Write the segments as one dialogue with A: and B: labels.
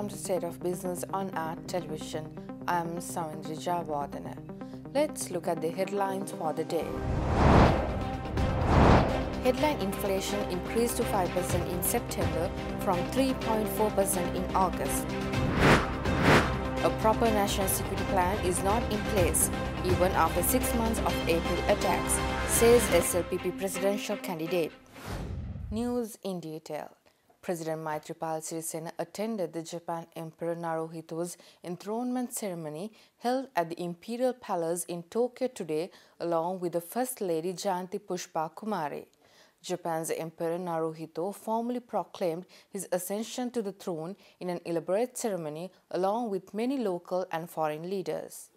A: Welcome to State of Business on Art Television. I am Savindri Javadana. Let's look at the headlines for the day. Headline inflation increased to 5% in September from 3.4% in August. A proper national security plan is not in place even after 6 months of April attacks, says SLPP presidential candidate. News in detail. President Maithripala Sirisena attended the Japan Emperor Naruhito's enthronement ceremony held at the Imperial Palace in Tokyo today along with the First Lady Jayanthi Pushpa Kumari. Japan's Emperor Naruhito formally proclaimed his ascension to the throne in an elaborate ceremony along with many local and foreign leaders.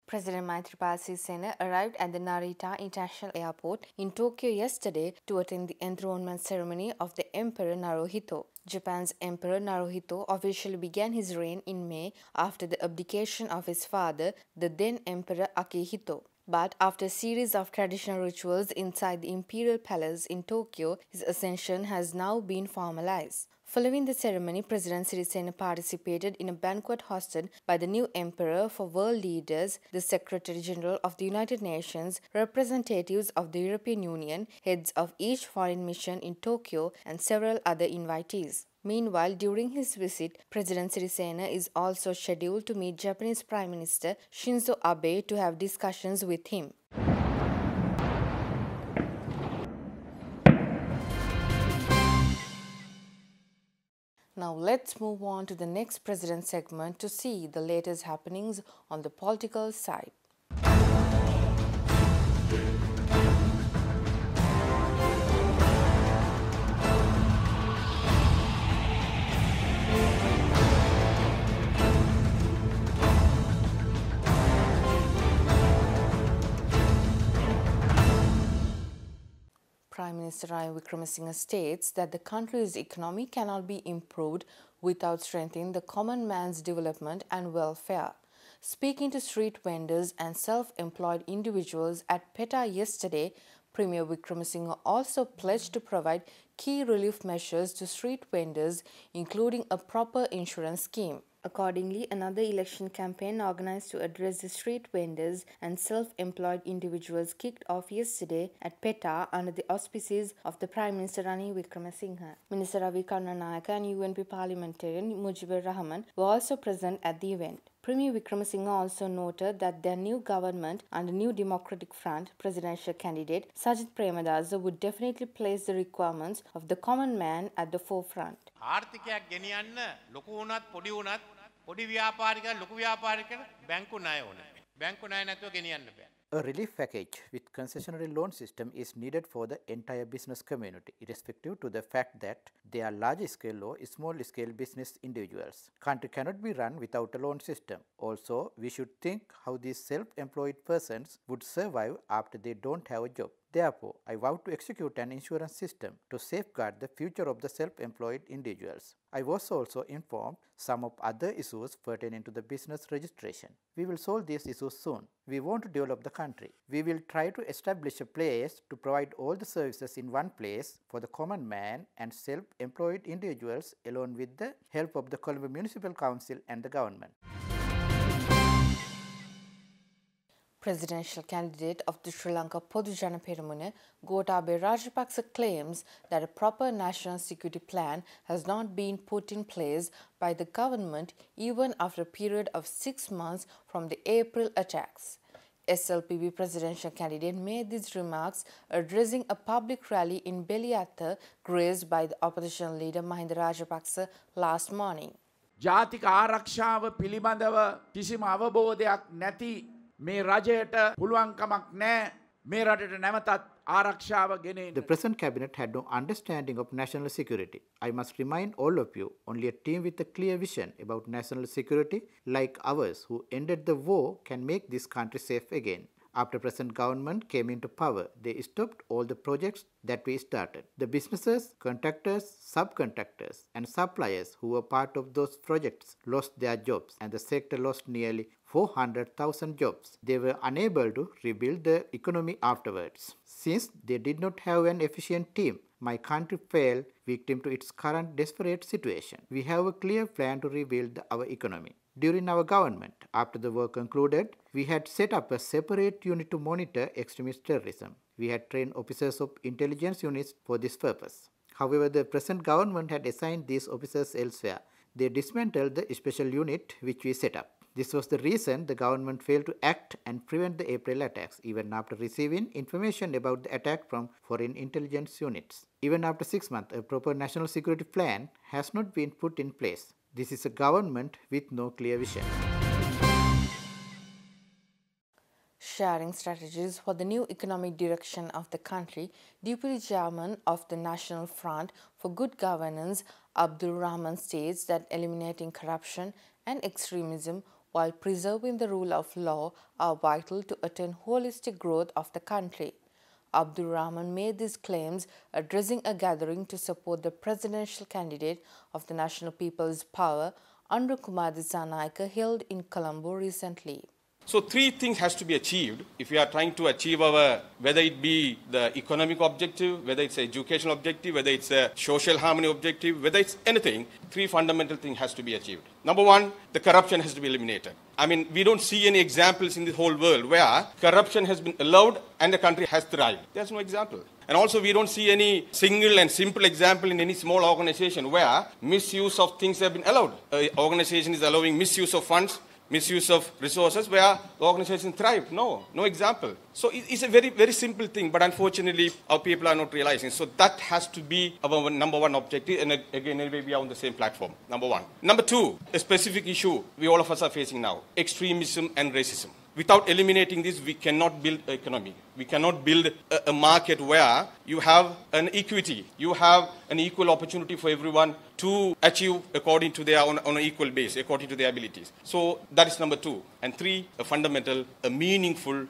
A: President Maithripala Sirisena arrived at the Narita International Airport in Tokyo yesterday to attend the enthronement ceremony of the Emperor Naruhito. Japan's Emperor Naruhito officially began his reign in May after the abdication of his father, the then Emperor Akihito. But after a series of traditional rituals inside the Imperial Palace in Tokyo, his ascension has now been formalized. Following the ceremony, President Sirisena participated in a banquet hosted by the new emperor for world leaders, the Secretary General of the United Nations, representatives of the European Union, heads of each foreign mission in Tokyo, and several other invitees. Meanwhile, during his visit, President Sirisena is also scheduled to meet Japanese Prime Minister Shinzo Abe to have discussions with him. Now let's move on to the next President segment to see the latest happenings on the political side. Prime Minister Ranil Wickremesinghe states that the country's economy cannot be improved without strengthening the common man's development and welfare. Speaking to street vendors and self-employed individuals at PETA yesterday, Premier Wickremesinghe also pledged to provide key relief measures to street vendors, including a proper insurance scheme. Accordingly, another election campaign organized to address the street vendors and self-employed individuals kicked off yesterday at PETA under the auspices of the Prime Minister Ranil Wickremesinghe. Minister Ravi Karnanayaka and UNP parliamentarian Mujibur Rahman were also present at the event. Premier Wickremesinghe also noted that their new government under New Democratic Front presidential candidate Sajith Premadasa would definitely place the requirements of the common man at the forefront.
B: ආර්ථිකයක් ගෙනියන්න ලොකු වුණත් පොඩි වුණත් පොඩි ව්‍යාපාරිකයන් ලොකු ව්‍යාපාරිකයන් බැංකු ණය ඕනේ. බැංකු ණය නැතුව ගෙනියන්න බෑ.
C: A relief package with concessionary loan system is needed for the entire business community, irrespective to the fact that they are large-scale or small-scale business individuals. Country cannot be run without a loan system. Also, we should think how these self-employed persons would survive after they don't have a job. Therefore, I vow to execute an insurance system to safeguard the future of the self-employed individuals. I was also informed some of other issues pertaining to the business registration. We will solve these issues soon. We want to develop the country. We will try to establish a place to provide all the services in one place for the common man and self-employed individuals along with the help of the Colombo Municipal Council and the government.
A: Presidential candidate of the Sri Lanka Podu Jana Peramuna, Gotabaya Rajapaksa claims that a proper national security plan has not been put in place by the government even after a period of 6 months from the April attacks. SLPP presidential candidate made these remarks addressing a public rally in Beliatha graced by the opposition leader Mahinda Rajapaksa last morning.
D: ජාතික ආරක්ෂාව පිළිබඳව කිසිම අවබෝධයක් නැති මේ රජයට පුළුවන්කමක් නැහැ මේ රටට නැවතත් ආරක්ෂාව ගෙනෙන්න.
C: The present cabinet had no understanding of national security. I must remind all of you, only a team with a clear vision about national security like ours who ended the war can make this country safe again. After present government came into power, they stopped all the projects that we started. The businesses, contractors, subcontractors and suppliers who were part of those projects lost their jobs and the sector lost nearly 400,000 jobs. They were unable to rebuild the economy afterwards. Since they did not have an efficient team, my country fell victim to its current desperate situation. We have a clear plan to rebuild our economy. During our government, after the war concluded, we had set up a separate unit to monitor extremist terrorism. We had trained officers of intelligence units for this purpose. However, the present government had assigned these officers elsewhere. They dismantled the special unit which we set up. This was the reason the government failed to act and prevent the April attacks, even after receiving information about the attack from foreign intelligence units. Even after 6 months, a proper national security plan has not been put in place. This is a government with no clear vision.
A: Sharing strategies for the new economic direction of the country, Deputy Chairman of the National Front for Good Governance, Abdul Rahman, states that eliminating corruption and extremism while preserving the rule of law are vital to attain holistic growth of the country. Abdul Rahman made these claims addressing a gathering to support the presidential candidate of the National People's Power, Andrew Kumar Dissanayake, held in Colombo recently.
E: So three things has to be achieved if we are trying to achieve our, whether it be the economic objective, whether it's an educational objective, whether it's a social harmony objective, whether it's anything, three fundamental things has to be achieved. Number one, the corruption has to be eliminated. I mean, we don't see any examples in the whole world where corruption has been allowed and the country has thrived. There's no example. And also we don't see any single and simple example in any small organization where misuse of things have been allowed. An organization is allowing misuse of funds, misuse of resources where the organization thrived. No example. So it's a very, very simple thing, but unfortunately our people are not realizing. So that has to be our number one objective, and again, anyway, we are on the same platform, number one. Number two, a specific issue all of us are facing now, extremism and racism. Without eliminating this, we cannot build an economy. We cannot build a market where you have an equity, you have an equal opportunity for everyone to achieve according to their on an equal base, according to their abilities. So that is number two. And three, a fundamental, a meaningful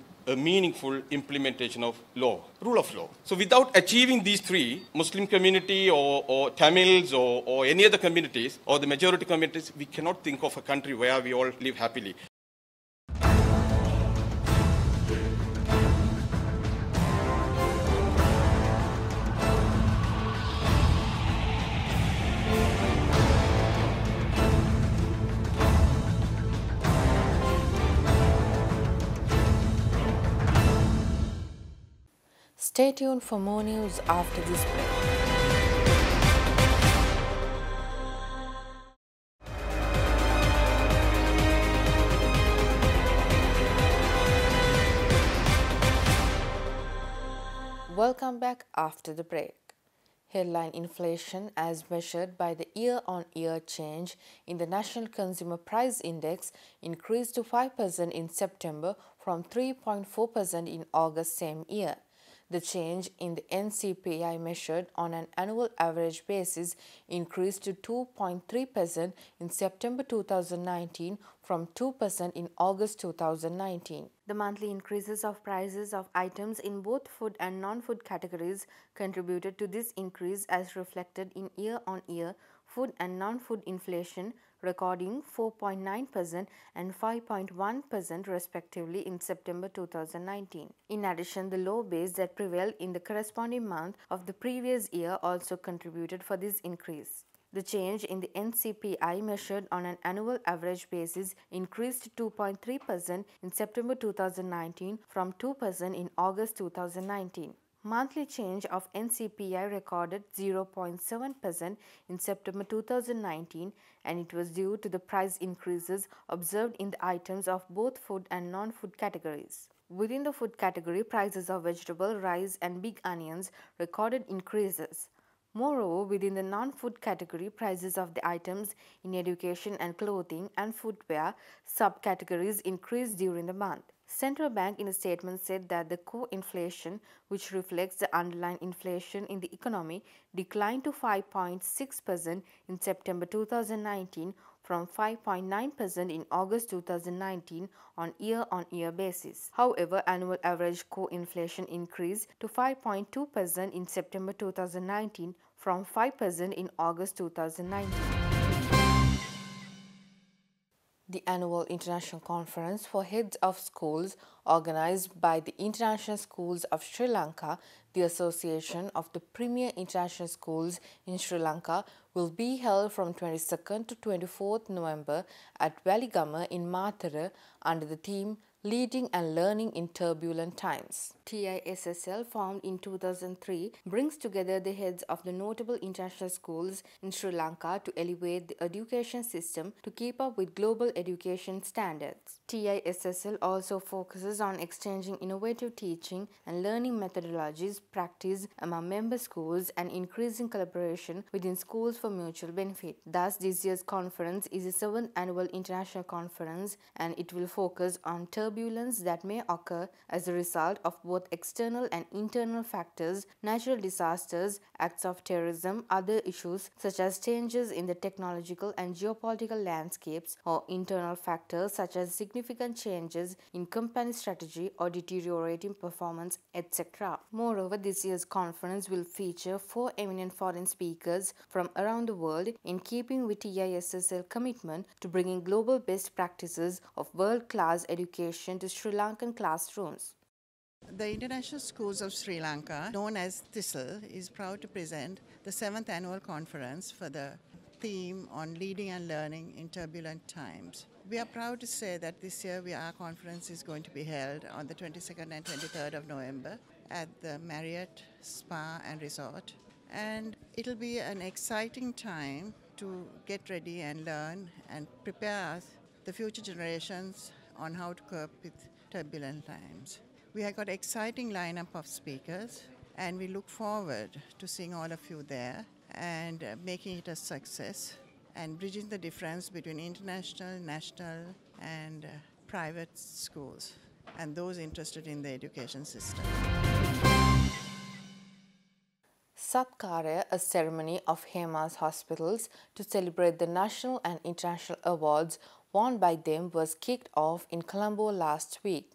E: implementation of law, rule of law. So without achieving these three, Muslim community or Tamils or any other communities or the majority communities, we cannot think of a country where we all live happily.
A: Stay tuned for more news after this break. Welcome back after the break. Headline inflation as measured by the year-on-year change in the National Consumer Price Index increased to 5% in September from 3.4% in August same year. The change in the NCPI measured on an annual average basis increased to 2.3% in September 2019 from 2% in August 2019. The monthly increases of prices of items in both food and non-food categories contributed to this increase as reflected in year-on-year food and non-food inflation, recording 4.9% and 5.1% respectively in September 2019. In addition, the low base that prevailed in the corresponding month of the previous year also contributed for this increase. The change in the NCPI measured on an annual average basis increased to 2.3% in September 2019 from 2% in August 2019. Monthly change of NCPI recorded 0.7% in September 2019, and it was due to the price increases observed in the items of both food and non-food categories. Within the food category, prices of vegetable, rice and big onions recorded increases. Moreover, within the non-food category, prices of the items in education and clothing and footwear subcategories increased during the month. Central Bank in a statement said that the core inflation, which reflects the underlying inflation in the economy, declined to 5.6% in September 2019 from 5.9% in August 2019 on year-on-year basis. However, annual average core inflation increased to 5.2% in September 2019 from 5% in August 2019. The annual international conference for heads of schools organized by the International Schools of Sri Lanka, the association of the premier international schools in Sri Lanka, will be held from 22nd to 24th November at Waligama in Matara under the theme Leading and Learning in Turbulent Times. TISSL, formed in 2003, brings together the heads of the notable international schools in Sri Lanka to elevate the education system to keep up with global education standards. TISSL also focuses on exchanging innovative teaching and learning methodologies practiced among member schools and increasing collaboration within schools for mutual benefit. Thus, this year's conference is the 7th annual international conference, and it will focus on turbulence that may occur as a result of both external and internal factors, natural disasters, acts of terrorism, other issues such as changes in the technological and geopolitical landscapes, or internal factors such as significant changes in company strategy or deteriorating performance, etc. Moreover, this year's conference will feature 4 eminent foreign speakers from around the world in keeping with TISSL commitment to bringing global best practices of world-class education to Sri Lankan classrooms.
F: The International Schools of Sri Lanka, known as TISSL, is proud to present the 7th annual conference for the theme on leading and learning in turbulent times. We are proud to say that this year our conference is going to be held on the 22nd and 23rd of November at the Marriott Spa and Resort. And it'll be an exciting time to get ready and learn and prepare the future generations on how to cope with turbulent times. We have got an exciting lineup of speakers, and we look forward to seeing all of you there and making it a success and bridging the difference between international, national, and private schools and those interested in the education system.
A: Satkaraya, a ceremony of Hema's hospitals to celebrate the national and international awards won by them, was kicked off in Colombo last week.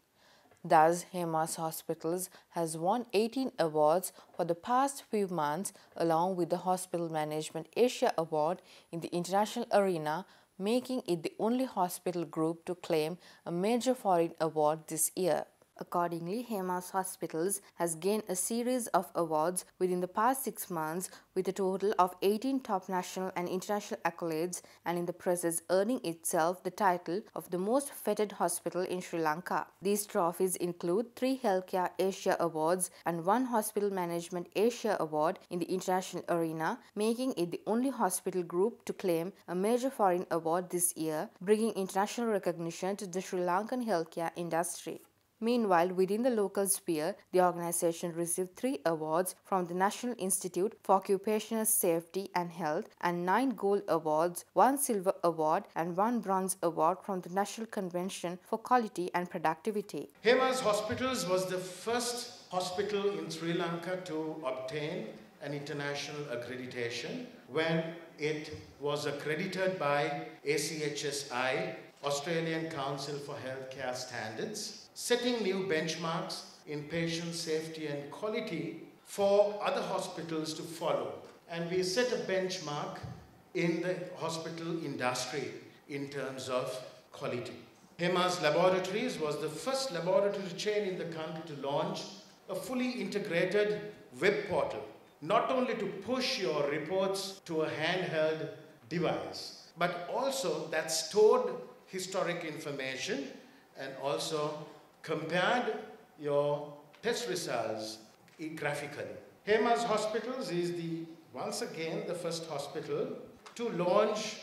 A: Thus, Hema's Hospitals has won 18 awards for the past few months, along with the Hospital Management Asia Award in the international arena, making it the only hospital group to claim a major foreign award this year. Accordingly, Hema's Hospitals has gained a series of awards within the past 6 months, with a total of 18 top national and international accolades, and in the process earning itself the title of the most feted hospital in Sri Lanka. These trophies include 3 Healthcare Asia Awards and 1 Hospital Management Asia Award in the international arena, making it the only hospital group to claim a major foreign award this year, bringing international recognition to the Sri Lankan healthcare industry. Meanwhile, within the local sphere, the organization received 3 awards from the National Institute for Occupational Safety and Health and 9 gold awards, 1 silver award and 1 bronze award from the National Convention for Quality and Productivity.
G: Hema's Hospitals was the first hospital in Sri Lanka to obtain an international accreditation when it was accredited by ACHSI, Australian Council for Healthcare Standards, setting new benchmarks in patient safety and quality for other hospitals to follow. And we set a benchmark in the hospital industry in terms of quality. Hema's Laboratories was the first laboratory chain in the country to launch a fully integrated web portal, not only to push your reports to a handheld device, but also that stored historic information and also compared your test results graphically. Hema's Hospitals is once again the first hospital to launch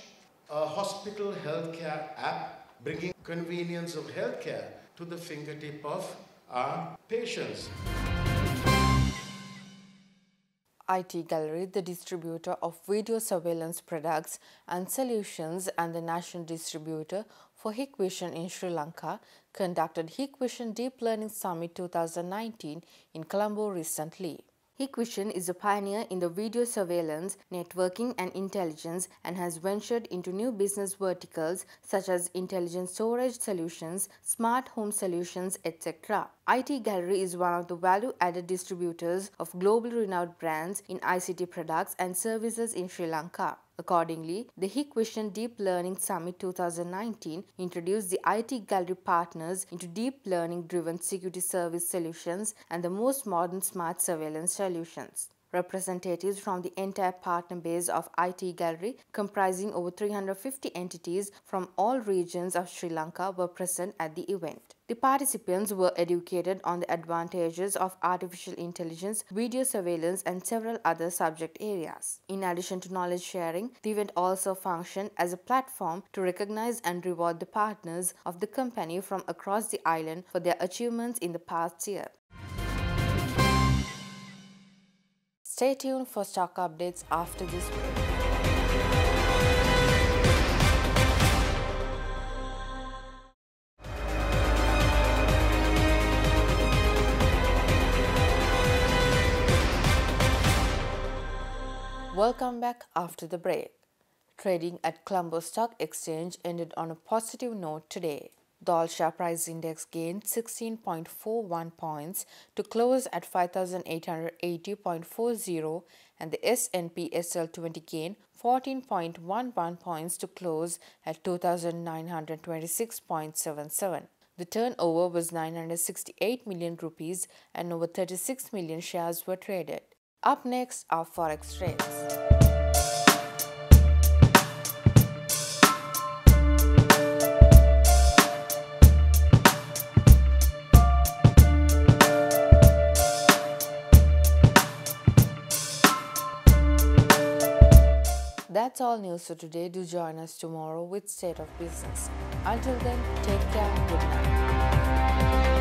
G: a hospital healthcare app, bringing convenience of healthcare to the fingertip of our patients.
A: IT Gallery, the distributor of video surveillance products and solutions and the national distributor for Hikvision in Sri Lanka, conducted Hikvision Deep Learning Summit 2019 in Colombo recently. Hikvision is a pioneer in the video surveillance, networking and intelligence, and has ventured into new business verticals such as intelligent storage solutions, smart home solutions, etc. IT Gallery is one of the value-added distributors of globally renowned brands in ICT products and services in Sri Lanka. Accordingly, the Hikvision Deep Learning Summit 2019 introduced the IT Gallery partners into deep learning-driven security service solutions and the most modern smart surveillance solutions. Representatives from the entire partner base of IT Gallery, comprising over 350 entities from all regions of Sri Lanka, were present at the event. The participants were educated on the advantages of artificial intelligence, video surveillance, and several other subject areas. In addition to knowledge sharing, the event also functioned as a platform to recognize and reward the partners of the company from across the island for their achievements in the past year. Stay tuned for stock updates after this break. Welcome back after the break. Trading at Colombo Stock Exchange ended on a positive note today. The All-Share Price Index gained 16.41 points to close at 5,880.40 and the S&P SL20 gained 14.11 points to close at 2,926.77. The turnover was 968 million rupees and over 36 million shares were traded. Up next are Forex trades. That's all news for today. Do join us tomorrow with State of Business. Until then, take care. Good night.